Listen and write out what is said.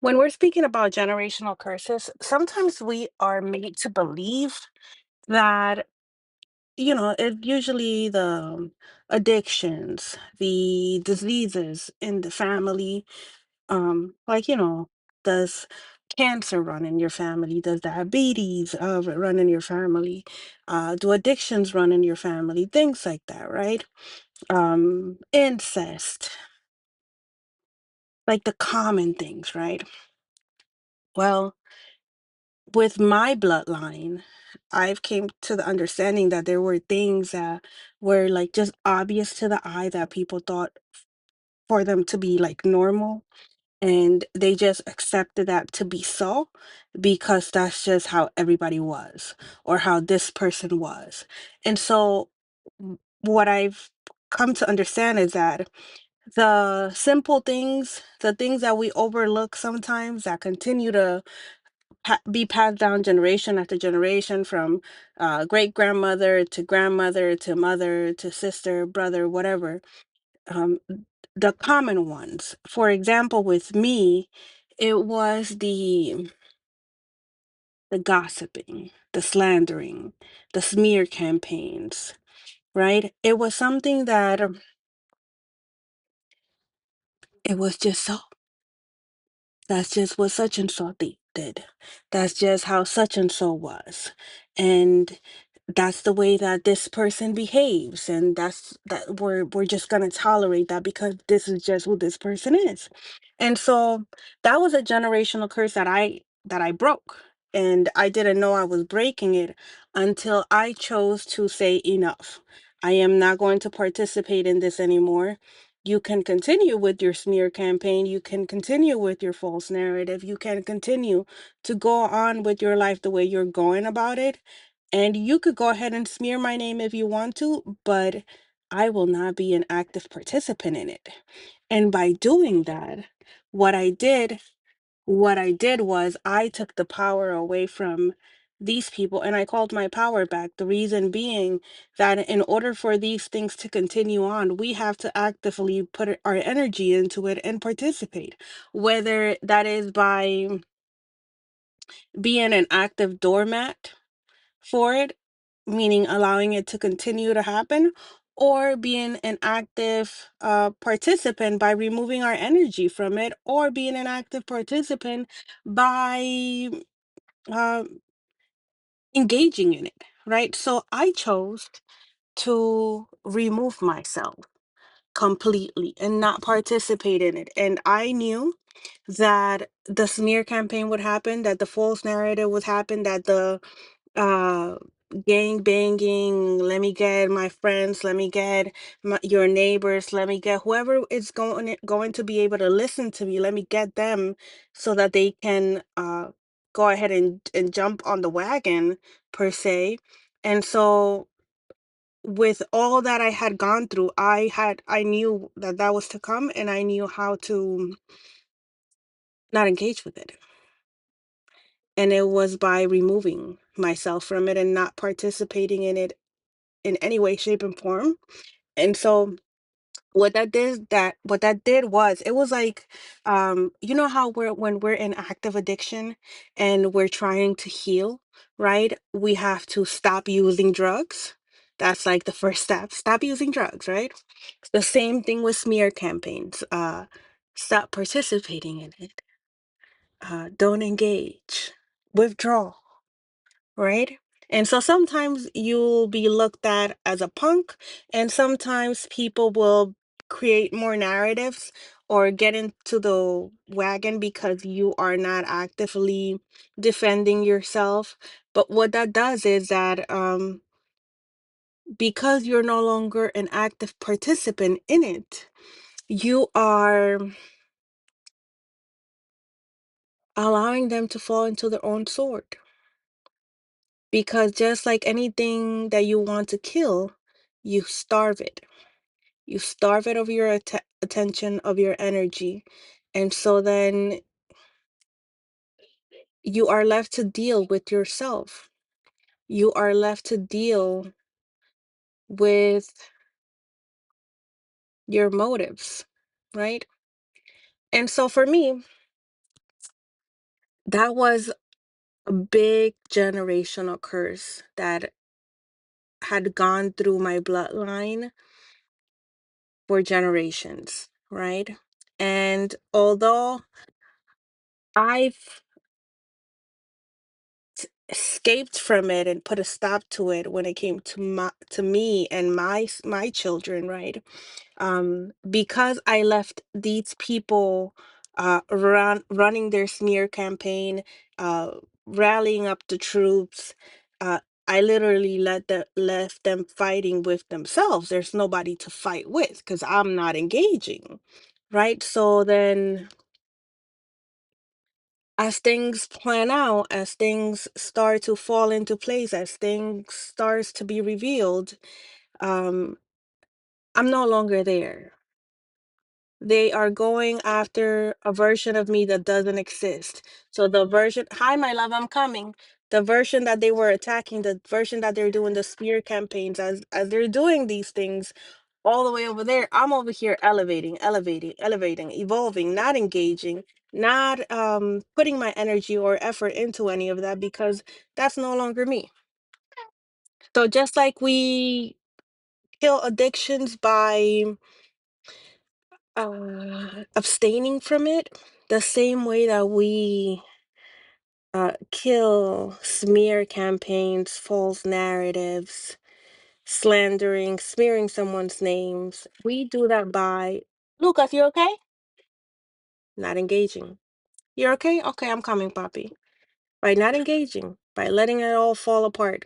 When we're speaking about generational curses, sometimes we are made to believe that, it's usually the addictions, the diseases in the family. Like, does cancer run in your family? Does diabetes run in your family? Do addictions run in your family? Things like that, right? Incest, like the common things, right? Well, with my bloodline, I've came to the understanding that there were things that were like just obvious to the eye that people thought for them to be like normal, and they just accepted that to be so because that's just how everybody was or how this person was. And so what I've come to understand is that the simple things, the things that we overlook sometimes that continue to be passed down generation after generation from great grandmother to grandmother to mother to sister, brother, whatever. Um, the common ones. For example, with me, it was the gossiping, the slandering, the smear campaigns, right? It was something that it was just so. That's just what such and so did. That's just how such and so was. And that's the way that this person behaves. And that we're just gonna tolerate that because this is just who this person is. And so that was a generational curse that I broke. And I didn't know I was breaking it until I chose to say enough. I am not going to participate in this anymore. You can continue with your smear campaign. You can continue with your false narrative. You can continue to go on with your life the way you're going about it. And you could go ahead and smear my name if you want to, but I will not be an active participant in it. And by doing that, what I did what I did was I took the power away from these people and I called my power back. The reason being that in order for these things to continue on, we have to actively put our energy into it and participate, whether that is by being an active doormat for it, meaning allowing it to continue to happen, or being an active participant by removing our energy from it, or being an active participant by uh, engaging in it, right? So I chose to remove myself completely and not participate in it. And I knew that the smear campaign would happen, that the false narrative would happen, that the uh gang banging, let me get my friends, let me get your neighbors, let me get whoever is going to be able to listen to me, let me get them so that they can go ahead and jump on the wagon per se. And so with all that I had gone through, I knew that that was to come, and I knew how to not engage with it. And it was by removing myself from it and not participating in it in any way, shape, and form. And so what that did was it was like you know how when we're in active addiction and we're trying to heal, right? We have to stop using drugs. That's like the first step. Stop using drugs, right? The same thing with smear campaigns. Stop participating in it. Don't engage. Withdraw, right? And so sometimes you'll be looked at as a punk, and sometimes people will create more narratives or get into the wagon because you are not actively defending yourself. But what that does is that because you're no longer an active participant in it, you are allowing them to fall into their own sword. Because just like anything that you want to kill, you starve it. You starve it of your attention, of your energy. And so then you are left to deal with yourself. You are left to deal with your motives, right? And so for me, that was a big generational curse that had gone through my bloodline for generations, right? And although I've escaped from it and put a stop to it when it came to me and my children, right? Because I left these people running their smear campaign, uh, rallying up the troops. Uh, I literally left them fighting with themselves. There's nobody to fight with because I'm not engaging, right? So then, as things plan out, as things start to fall into place, as things starts to be revealed, um, I'm no longer there. They are going after a version of me that doesn't exist. So the version, hi, my love, I'm coming. The version that they were attacking, the version that they're doing the smear campaigns, as they're doing these things all the way over there, I'm over here elevating, evolving, not engaging, not putting my energy or effort into any of that because that's no longer me. So just like we kill addictions by abstaining from it, the same way that we kill smear campaigns, false narratives, slandering, smearing someone's names, we do that by Lucas, you okay? Not engaging. You're okay? Okay, I'm coming, Poppy. By not engaging, by letting it all fall apart.